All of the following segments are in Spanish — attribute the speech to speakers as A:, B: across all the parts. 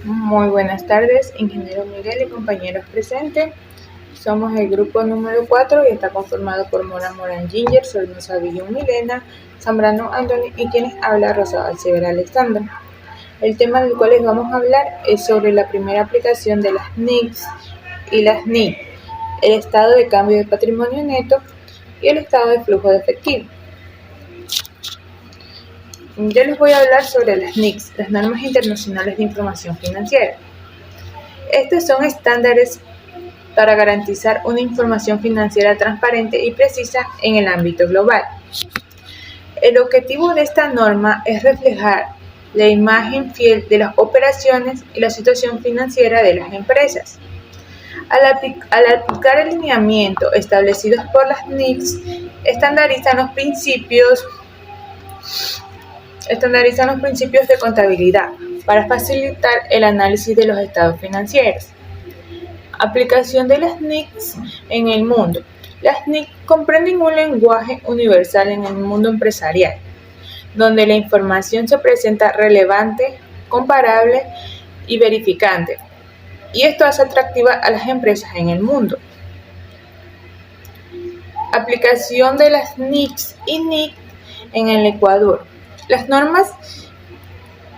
A: Muy buenas tardes, ingeniero Miguel y compañeros presentes. Somos el grupo número 4 y está conformado por Mora Morán Ginger, Sornosa Villón Milena, Zambrano Anthony y quienes habla Rosado Alcevera Alexandra. El tema del cual les vamos a hablar es sobre la primera aplicación de las NICs y las NIC, el estado de cambio de patrimonio neto y el estado de flujo de efectivo. Yo les voy a hablar sobre las NICs, las normas internacionales de información financiera. Estos son estándares para garantizar una información financiera transparente y precisa en el ámbito global. El objetivo de esta norma es reflejar la imagen fiel de las operaciones y la situación financiera de las empresas. Al aplicar el lineamiento establecidos por las NICs, estandarizan los principios de contabilidad para facilitar el análisis de los estados financieros. Aplicación de las NICs en el mundo. Las NIC comprenden un lenguaje universal en el mundo empresarial, donde la información se presenta relevante, comparable y verificante, y esto hace atractiva a las empresas en el mundo. Aplicación de las NICs y NIC en el Ecuador. Las normas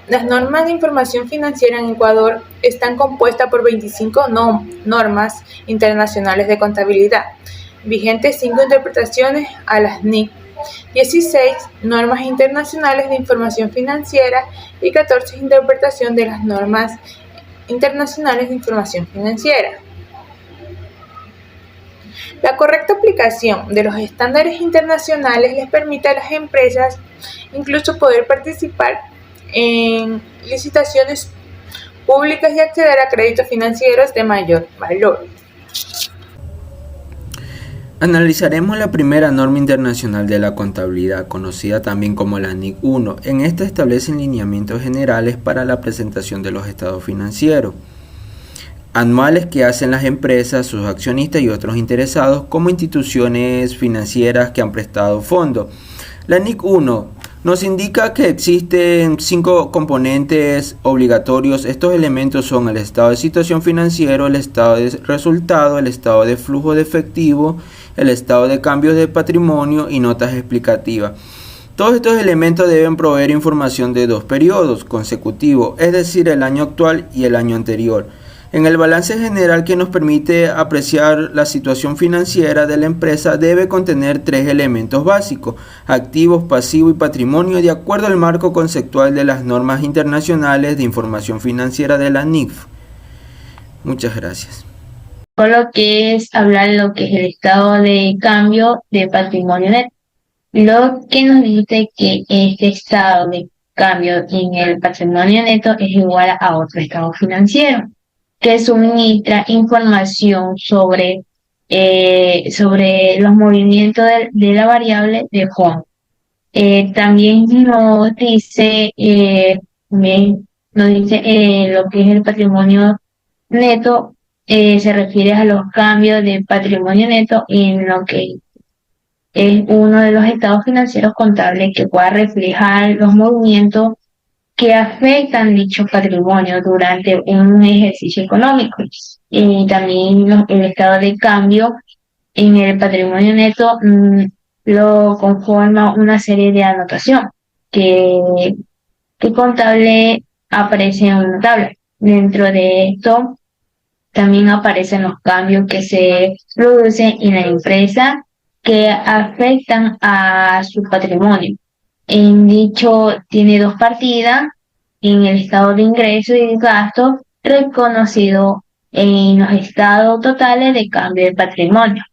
A: de información financiera en Ecuador están compuestas por 25 normas internacionales de contabilidad, vigentes 5 interpretaciones a las NIC, 16 normas internacionales de información financiera y 14 interpretación de las normas internacionales de información financiera. La correcta aplicación de los estándares internacionales les permite a las empresas incluso poder participar en licitaciones públicas y acceder a créditos financieros de mayor valor.
B: Analizaremos la primera norma internacional de la contabilidad, conocida también como la NIC 1. En esta establecen lineamientos generales para la presentación de los estados financieros anuales que hacen las empresas, sus accionistas y otros interesados como instituciones financieras que han prestado fondos. La NIC 1 nos indica que existen 5 componentes obligatorios. Estos elementos son el estado de situación financiero, el estado de resultado, el estado de flujo de efectivo, el estado de cambios de patrimonio y notas explicativas. Todos estos elementos deben proveer información de 2 periodos consecutivos, es decir, el año actual y el año anterior. En el balance general que nos permite apreciar la situación financiera de la empresa debe contener 3 elementos básicos: activos, pasivos y patrimonio, de acuerdo al marco conceptual de las normas internacionales de información financiera de la NIF. Muchas gracias.
C: Lo que es hablar lo que es el estado de cambio de patrimonio neto. Lo que nos dice que este estado de cambio en el patrimonio neto es igual a otro estado financiero, que suministra información sobre los movimientos de la variable de fondo. También nos dice, lo que es el patrimonio neto, se refiere a los cambios de patrimonio neto en lo que es uno de los estados financieros contables que pueda reflejar los movimientos que afectan dicho patrimonio durante un ejercicio económico. Y también el estado de cambio en el patrimonio neto lo conforma una serie de anotación que contable aparece en una tabla. Dentro de esto también aparecen los cambios que se producen en la empresa que afectan a su patrimonio. En dicho tiene 2 partidas en el estado de ingresos y gastos reconocido en los estados totales de cambio de patrimonio.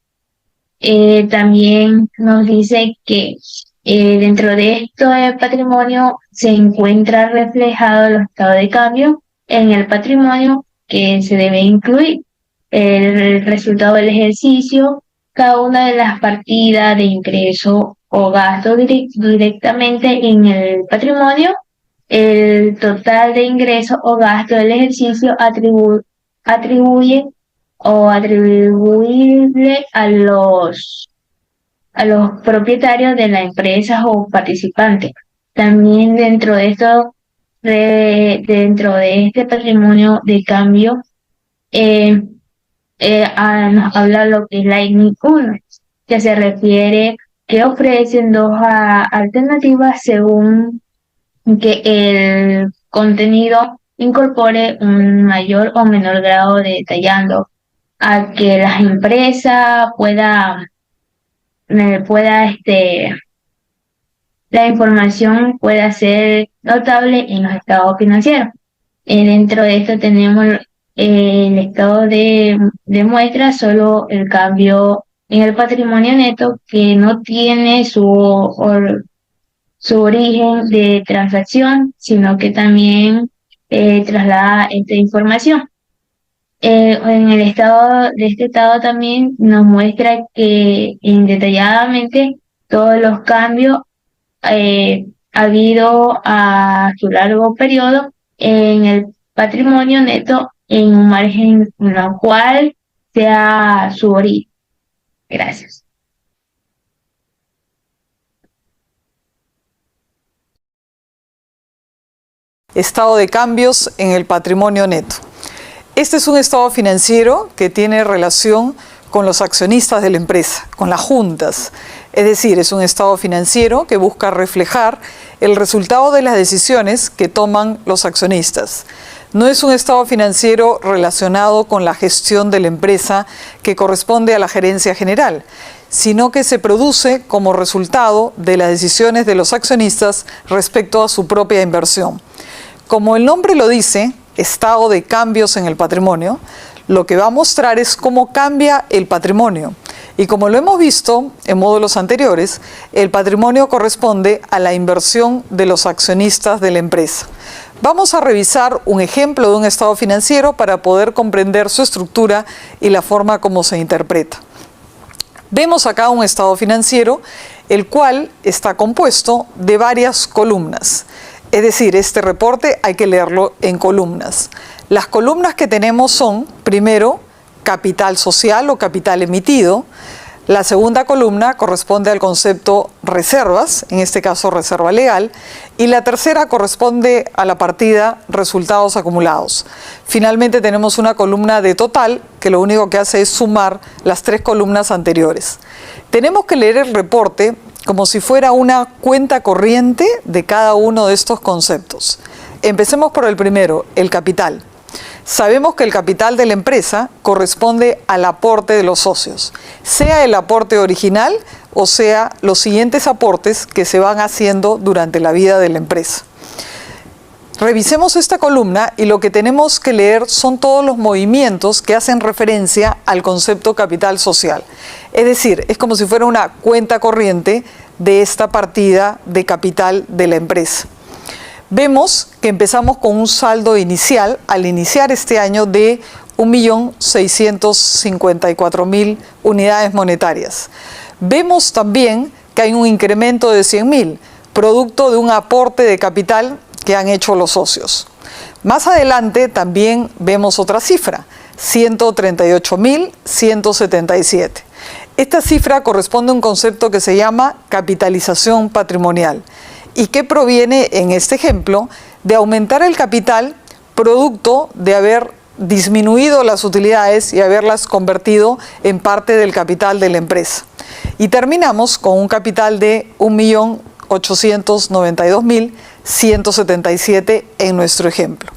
C: También nos dice que dentro de esto de patrimonio se encuentra reflejado los estados de cambio en el patrimonio que se debe incluir el resultado del ejercicio, cada una de las partidas de ingreso o gasto directamente en el patrimonio, el total de ingreso o gasto del ejercicio atribuye o atribuible a los propietarios de la empresa o participantes. También dentro de esto dentro de este patrimonio de cambio, nos habla lo que es la ICNIC 1, que se refiere que ofrecen dos alternativas según que el contenido incorpore un mayor o menor grado de detallando a que las empresas la información pueda ser notable en los estados financieros. Dentro de esto tenemos el estado de muestra, solo el cambio en el patrimonio neto que no tiene su origen de transacción, sino que también traslada esta información. En el estado de este estado también nos muestra que detalladamente todos los cambios habido a su largo periodo en el patrimonio neto en un margen en el cual sea su origen. Gracias.
D: Estado de cambios en el patrimonio neto. Este es un estado financiero que tiene relación con los accionistas de la empresa, con las juntas. Es decir, es un estado financiero que busca reflejar el resultado de las decisiones que toman los accionistas. No es un estado financiero relacionado con la gestión de la empresa que corresponde a la gerencia general, sino que se produce como resultado de las decisiones de los accionistas respecto a su propia inversión. Como el nombre lo dice, estado de cambios en el patrimonio, lo que va a mostrar es cómo cambia el patrimonio. Y como lo hemos visto en módulos anteriores, el patrimonio corresponde a la inversión de los accionistas de la empresa. Vamos a revisar un ejemplo de un estado financiero para poder comprender su estructura y la forma como se interpreta. Vemos acá un estado financiero, el cual está compuesto de varias columnas. Es decir, este reporte hay que leerlo en columnas. Las columnas que tenemos son, primero, capital social o capital emitido. La segunda columna corresponde al concepto reservas, en este caso reserva legal, y la tercera corresponde a la partida resultados acumulados. Finalmente tenemos una columna de total que lo único que hace es sumar las tres columnas anteriores. Tenemos que leer el reporte como si fuera una cuenta corriente de cada uno de estos conceptos. Empecemos por el primero, el capital. Sabemos que el capital de la empresa corresponde al aporte de los socios, sea el aporte original o sea los siguientes aportes que se van haciendo durante la vida de la empresa. Revisemos esta columna y lo que tenemos que leer son todos los movimientos que hacen referencia al concepto capital social. Es decir, es como si fuera una cuenta corriente de esta partida de capital de la empresa. Vemos que empezamos con un saldo inicial al iniciar este año de 1.654.000 unidades monetarias. Vemos también que hay un incremento de 100.000, producto de un aporte de capital que han hecho los socios. Más adelante también vemos otra cifra, 138.177. Esta cifra corresponde a un concepto que se llama capitalización patrimonial y que proviene, en este ejemplo, de aumentar el capital producto de haber disminuido las utilidades y haberlas convertido en parte del capital de la empresa. Y terminamos con un capital de 1.892.177 en nuestro ejemplo.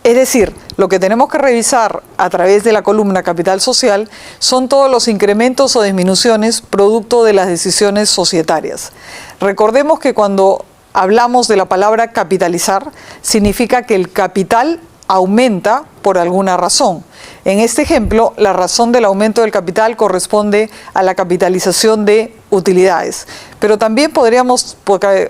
D: Es decir, lo que tenemos que revisar a través de la columna capital social son todos los incrementos o disminuciones producto de las decisiones societarias. Recordemos que cuando hablamos de la palabra capitalizar, significa que el capital aumenta por alguna razón. En este ejemplo, la razón del aumento del capital corresponde a la capitalización de utilidades. Pero también podríamos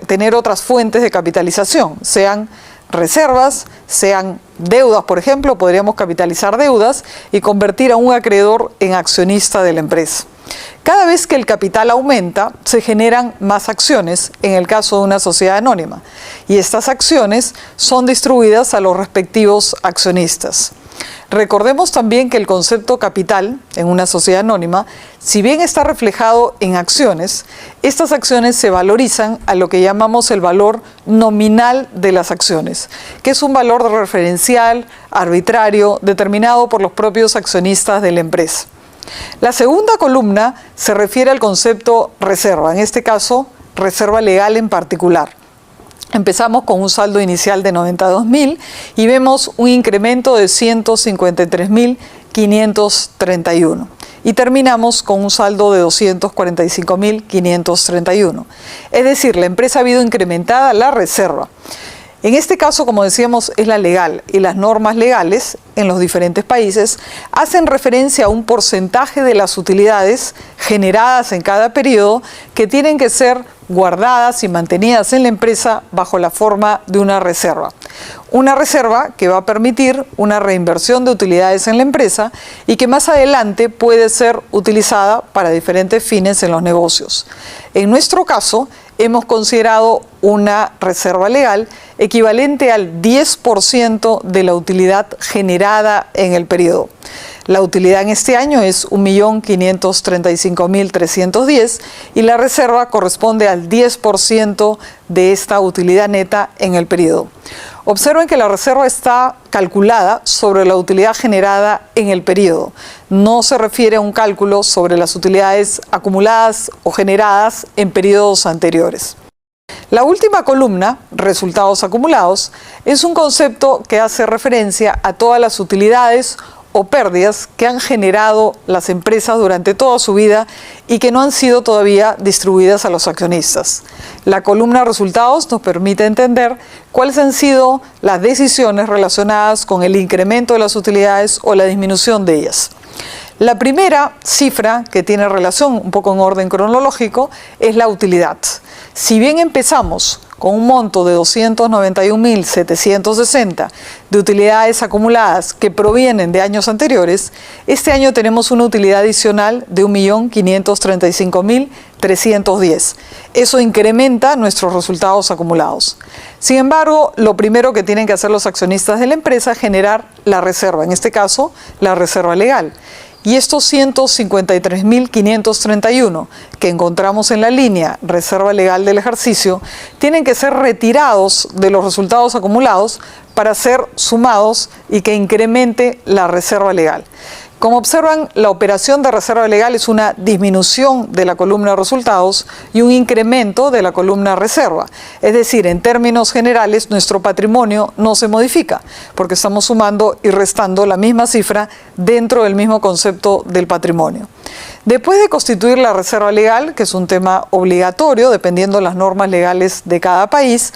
D: tener otras fuentes de capitalización, sean reservas, sean deudas, por ejemplo, podríamos capitalizar deudas y convertir a un acreedor en accionista de la empresa. Cada vez que el capital aumenta, se generan más acciones en el caso de una sociedad anónima y estas acciones son distribuidas a los respectivos accionistas. Recordemos también que el concepto capital en una sociedad anónima, si bien está reflejado en acciones, estas acciones se valorizan a lo que llamamos el valor nominal de las acciones, que es un valor referencial, arbitrario, determinado por los propios accionistas de la empresa. La segunda columna se refiere al concepto reserva, en este caso, reserva legal en particular. Empezamos con un saldo inicial de 92.000 y vemos un incremento de 153.531 y terminamos con un saldo de 245.531. Es decir, la empresa ha habido incrementada la reserva. En este caso, como decíamos, es la legal y las normas legales en los diferentes países hacen referencia a un porcentaje de las utilidades generadas en cada periodo que tienen que ser guardadas y mantenidas en la empresa bajo la forma de una reserva. Una reserva que va a permitir una reinversión de utilidades en la empresa y que más adelante puede ser utilizada para diferentes fines en los negocios. En nuestro caso, hemos considerado una reserva legal equivalente al 10% de la utilidad generada en el periodo. La utilidad en este año es 1.535.310 y la reserva corresponde al 10% de esta utilidad neta en el periodo. Observen que la reserva está calculada sobre la utilidad generada en el periodo. No se refiere a un cálculo sobre las utilidades acumuladas o generadas en periodos anteriores. La última columna, resultados acumulados, es un concepto que hace referencia a todas las utilidades o pérdidas que han generado las empresas durante toda su vida y que no han sido todavía distribuidas a los accionistas. La columna resultados nos permite entender cuáles han sido las decisiones relacionadas con el incremento de las utilidades o la disminución de ellas. La primera cifra que tiene relación, un poco en orden cronológico, es la utilidad. Si bien empezamos con un monto de 291.760 de utilidades acumuladas que provienen de años anteriores, este año tenemos una utilidad adicional de 1.535.310. Eso incrementa nuestros resultados acumulados. Sin embargo, lo primero que tienen que hacer los accionistas de la empresa es generar la reserva, en este caso, la reserva legal. Y estos 153.531 que encontramos en la línea reserva legal del ejercicio tienen que ser retirados de los resultados acumulados para ser sumados y que incremente la reserva legal. Como observan, la operación de reserva legal es una disminución de la columna resultados y un incremento de la columna reserva. Es decir, en términos generales, nuestro patrimonio no se modifica porque estamos sumando y restando la misma cifra dentro del mismo concepto del patrimonio. Después de constituir la reserva legal, que es un tema obligatorio dependiendo de las normas legales de cada país,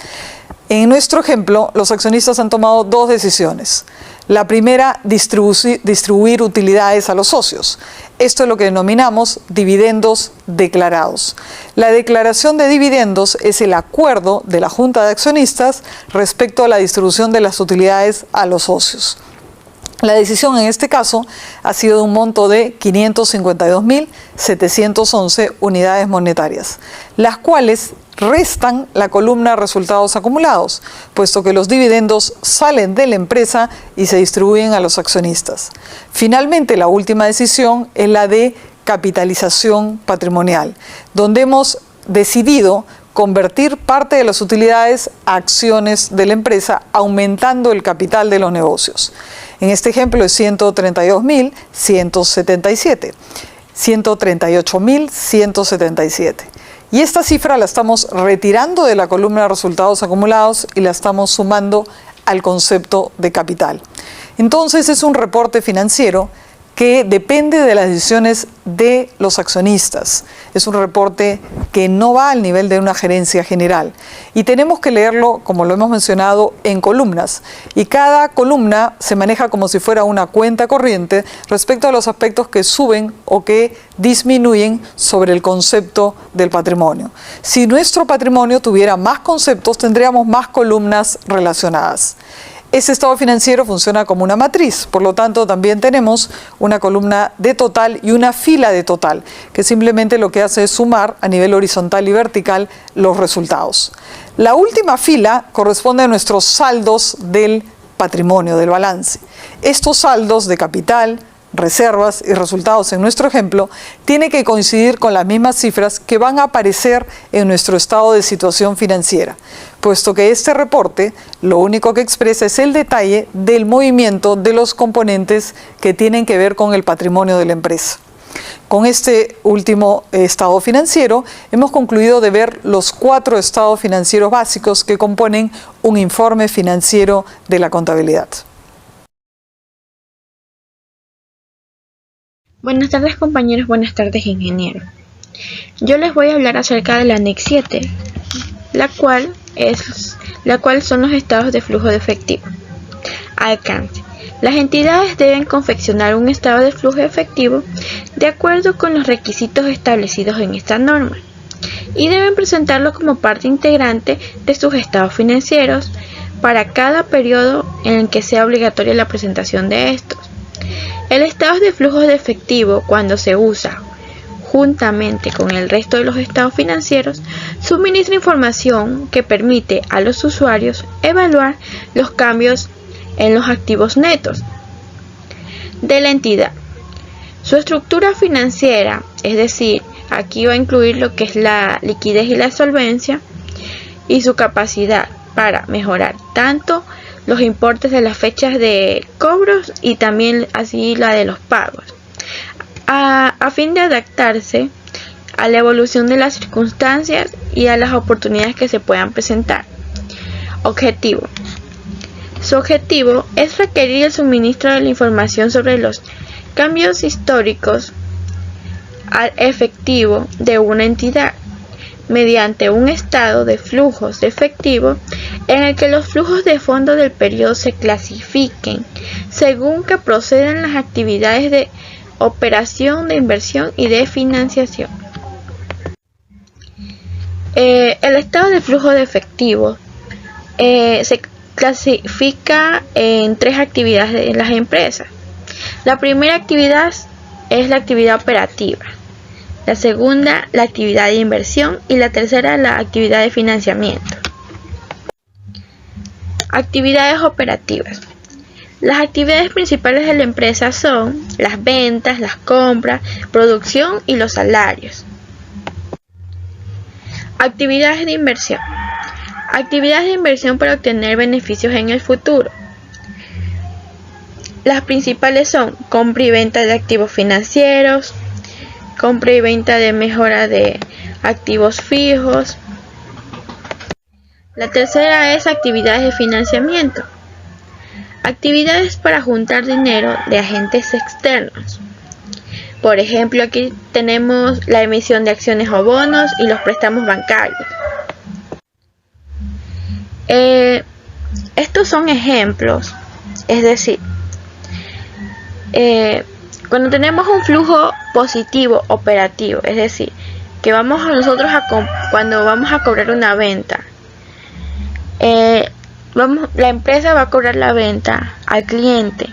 D: en nuestro ejemplo, los accionistas han tomado dos decisiones. La primera, distribuir utilidades a los socios. Esto es lo que denominamos dividendos declarados. La declaración de dividendos es el acuerdo de la Junta de Accionistas respecto a la distribución de las utilidades a los socios. La decisión en este caso ha sido de un monto de 552.711 unidades monetarias, las cuales restan la columna resultados acumulados, puesto que los dividendos salen de la empresa y se distribuyen a los accionistas. Finalmente, la última decisión es la de capitalización patrimonial, donde hemos decidido convertir parte de las utilidades a acciones de la empresa, aumentando el capital de los negocios. En este ejemplo es 138.177. Y esta cifra la estamos retirando de la columna de resultados acumulados y la estamos sumando al concepto de capital. Entonces es un reporte financiero que depende de las decisiones de los accionistas. Es un reporte que no va al nivel de una gerencia general. Y tenemos que leerlo, como lo hemos mencionado, en columnas. Y cada columna se maneja como si fuera una cuenta corriente respecto a los aspectos que suben o que disminuyen sobre el concepto del patrimonio. Si nuestro patrimonio tuviera más conceptos, tendríamos más columnas relacionadas. Ese estado financiero funciona como una matriz, por lo tanto también tenemos una columna de total y una fila de total, que simplemente lo que hace es sumar a nivel horizontal y vertical los resultados. La última fila corresponde a nuestros saldos del patrimonio, del balance. Estos saldos de capital, reservas y resultados en nuestro ejemplo tienen que coincidir con las mismas cifras que van a aparecer en nuestro estado de situación financiera, puesto que este reporte lo único que expresa es el detalle del movimiento de los componentes que tienen que ver con el patrimonio de la empresa. Con este último estado financiero hemos concluido de ver los 4 estados financieros básicos que componen un informe financiero de la contabilidad.
E: Buenas tardes compañeros, buenas tardes ingeniero. Yo les voy a hablar acerca del Annex 7, la cual son los estados de flujo de efectivo. Alcance. Las entidades deben confeccionar un estado de flujo de efectivo de acuerdo con los requisitos establecidos en esta norma y deben presentarlo como parte integrante de sus estados financieros para cada periodo en el que sea obligatoria la presentación de estos. El estado de flujo de efectivo, cuando se usa juntamente con el resto de los estados financieros, suministra información que permite a los usuarios evaluar los cambios en los activos netos de la entidad. Su estructura financiera, es decir, aquí va a incluir lo que es la liquidez y la solvencia, y su capacidad para mejorar tanto los importes de las fechas de cobros y también así la de los pagos, a fin de adaptarse a la evolución de las circunstancias y a las oportunidades que se puedan presentar. Objetivo. Su objetivo es requerir el suministro de la información sobre los cambios históricos al efectivo de una entidad mediante un estado de flujos de efectivo en el que los flujos de fondo del periodo se clasifiquen según que procedan las actividades de operación, de inversión y de financiación. El estado de flujo de efectivo se clasifica en 3 actividades de las empresas. La primera actividad es la actividad operativa, la segunda la actividad de inversión y la tercera la actividad de financiamiento. Actividades operativas. Las actividades principales de la empresa son las ventas, las compras, producción y los salarios. Actividades de inversión. Actividades de inversión para obtener beneficios en el futuro. Las principales son compra y venta de activos financieros, compra y venta de mejora de activos fijos. La tercera es actividades de financiamiento. Actividades para juntar dinero de agentes externos. Por ejemplo, aquí tenemos la emisión de acciones o bonos y los préstamos bancarios. Estos son ejemplos, es decir, cuando tenemos un flujo positivo operativo, es decir, que cuando vamos a cobrar una venta, la empresa va a cobrar la venta al cliente.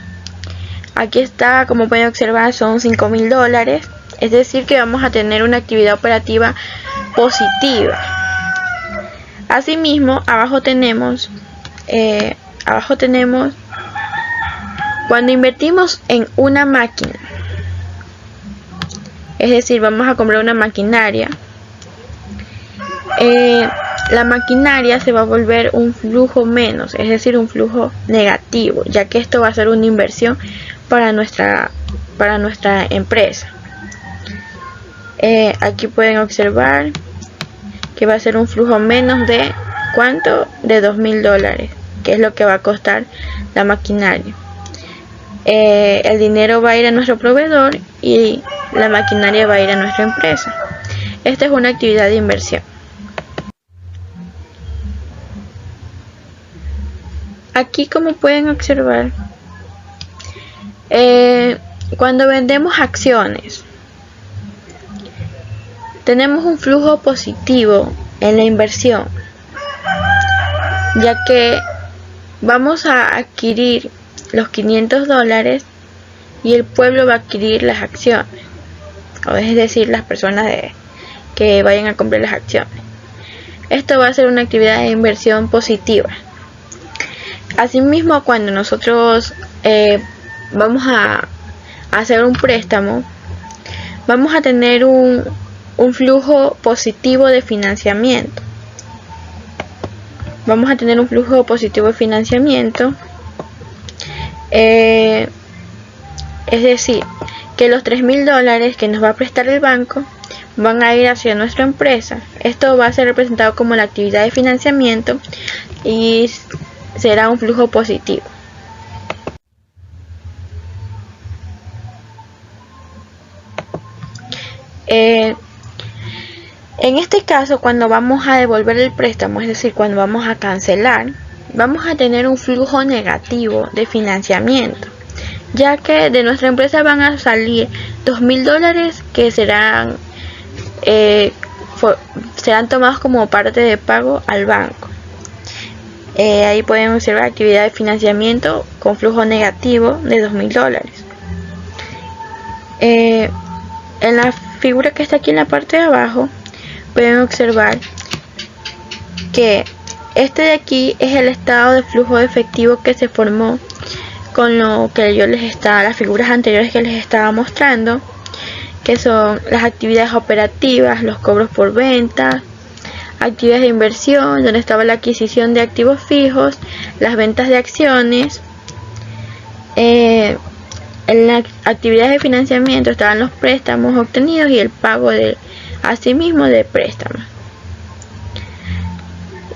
E: Aquí está, como pueden observar, son $5,000, es decir, que vamos a tener una actividad operativa positiva. Asimismo, abajo tenemos cuando invertimos en una máquina, es decir, vamos a comprar una maquinaria, la maquinaria se va a volver un flujo menos, es decir, un flujo negativo, ya que esto va a ser una inversión para nuestra empresa. Aquí pueden observar que va a ser un flujo menos de ¿cuánto? De $2,000, que es lo que va a costar la maquinaria. El dinero va a ir a nuestro proveedor y la maquinaria va a ir a nuestra empresa. Esta es una actividad de inversión. Aquí, como pueden observar, cuando vendemos acciones, tenemos un flujo positivo en la inversión, ya que vamos a adquirir los $500 y el pueblo va a adquirir las acciones, o es decir, las personas que vayan a comprar las acciones. Esto va a ser una actividad de inversión positiva. Asimismo, cuando nosotros vamos a hacer un préstamo, vamos a tener un flujo positivo de financiamiento. Vamos a tener un flujo positivo de financiamiento. Es decir, que los $3.000 que nos va a prestar el banco van a ir hacia nuestra empresa. Esto va a ser representado como la actividad de financiamiento y será un flujo positivo. En este caso, cuando vamos a devolver el préstamo, es decir, cuando vamos a cancelar, vamos a tener un flujo negativo de financiamiento, ya que de nuestra empresa van a salir $2.000 que serán tomados como parte de pago al banco. Ahí pueden observar actividad de financiamiento con flujo negativo de $2.000. En la figura que está aquí en la parte de abajo pueden observar que este de aquí es el estado de flujo de efectivo que se formó con lo que las figuras anteriores que les estaba mostrando, que son las actividades operativas, los cobros por venta, actividades de inversión, donde estaba la adquisición de activos fijos, las ventas de acciones. En las actividades de financiamiento estaban los préstamos obtenidos y el pago asimismo de préstamos.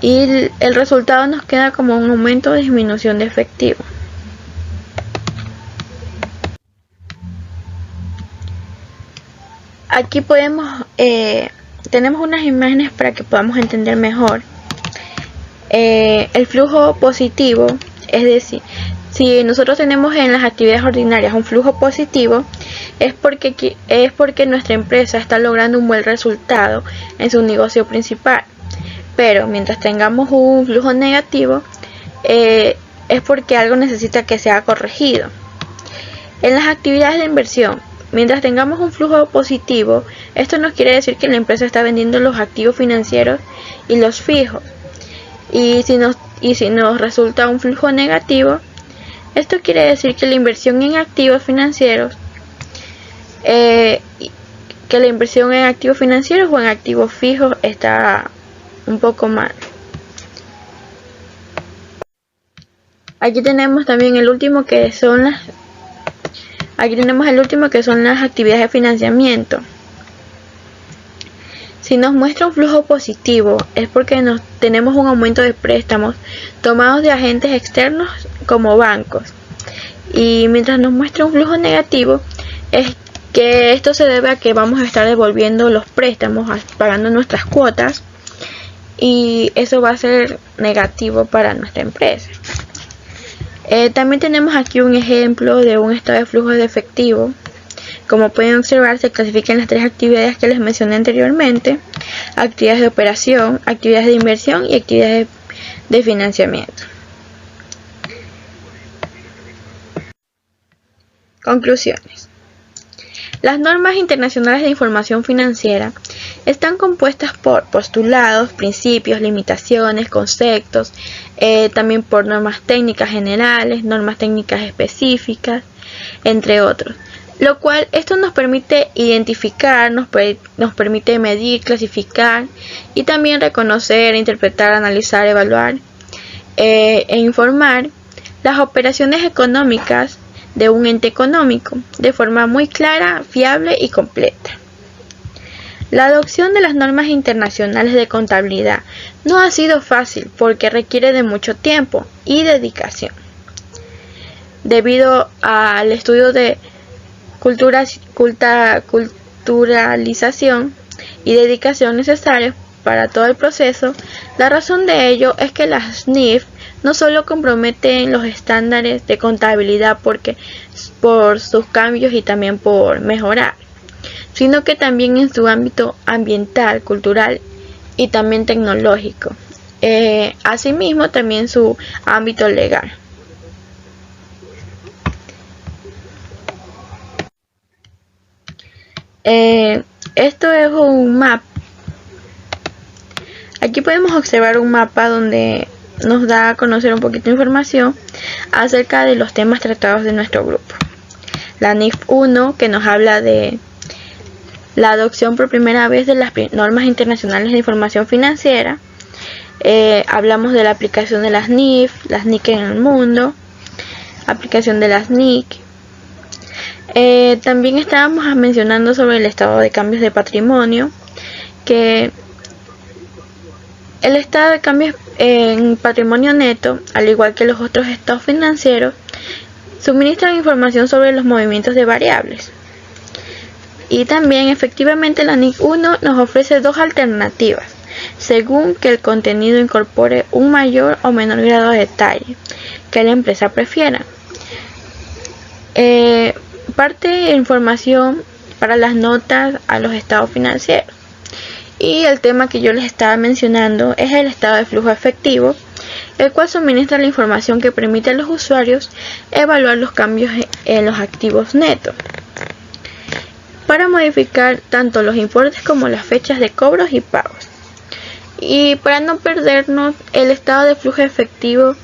E: Y el resultado nos queda como un aumento o disminución de efectivo. Aquí tenemos unas imágenes para que podamos entender mejor. El flujo positivo, es decir, si nosotros tenemos en las actividades ordinarias un flujo positivo, es porque nuestra empresa está logrando un buen resultado en su negocio principal. Pero mientras tengamos un flujo negativo, es porque algo necesita que sea corregido. En las actividades de inversión, mientras tengamos un flujo positivo, esto nos quiere decir que la empresa está vendiendo los activos financieros y los fijos. Y si nos resulta un flujo negativo, esto quiere decir que la inversión en activos financieros, o en activos fijos está un poco mal. Aquí tenemos también el último que son las actividades de financiamiento. Si nos muestra un flujo positivo, es porque tenemos un aumento de préstamos tomados de agentes externos como bancos. Y mientras nos muestra un flujo negativo, es que esto se debe a que vamos a estar devolviendo los préstamos, pagando nuestras cuotas, y eso va a ser negativo para nuestra empresa. También tenemos aquí un ejemplo de un estado de flujo de efectivo. Como pueden observar, se clasifican las tres actividades que les mencioné anteriormente: actividades de operación, actividades de inversión y actividades de financiamiento. Conclusiones. Las normas internacionales de información financiera están compuestas por postulados, principios, limitaciones, conceptos, también por normas técnicas generales, normas técnicas específicas, entre otros. Lo cual esto nos permite identificar, nos permite medir, clasificar y también reconocer, interpretar, analizar, evaluar e informar las operaciones económicas de un ente económico de forma muy clara, fiable y completa. La adopción de las normas internacionales de contabilidad no ha sido fácil porque requiere de mucho tiempo y dedicación. Debido al estudio de culturalización y dedicación necesarios para todo el proceso, la razón de ello es que las NIF no solo comprometen los estándares de contabilidad por sus cambios y también por mejorar, sino que también en su ámbito ambiental, cultural y también tecnológico. Asimismo, también su ámbito legal. Esto es un mapa. Aquí podemos observar un mapa donde nos da a conocer un poquito de información acerca de los temas tratados de nuestro grupo. La NIF 1, que nos habla de la adopción por primera vez de las normas internacionales de información financiera. Hablamos de la aplicación de las NIF en el mundo, aplicación de las NIC. También estábamos mencionando sobre el estado de cambios de patrimonio, que el estado de cambios en patrimonio neto, al igual que los otros estados financieros, suministran información sobre los movimientos de variables. Y también efectivamente la NIC 1 nos ofrece dos alternativas, según que el contenido incorpore un mayor o menor grado de detalle que la empresa prefiera. Parte de información para las notas a los estados financieros. Y el tema que yo les estaba mencionando es el estado de flujo efectivo, el cual suministra la información que permite a los usuarios evaluar los cambios en los activos netos, para modificar tanto los importes como las fechas de cobros y pagos. Y para no perdernos, el estado de flujo efectivo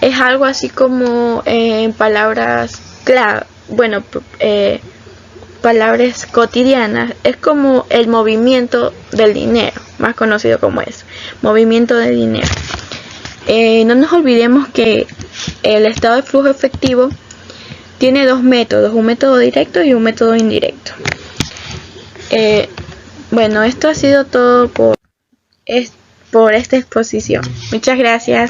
E: es algo así como en palabras clave, palabras cotidianas, es como el movimiento del dinero, más conocido como eso, movimiento de dinero. No nos olvidemos que el estado de flujo efectivo tiene dos métodos, un método directo y un método indirecto. Esto ha sido todo por esta exposición. Muchas gracias.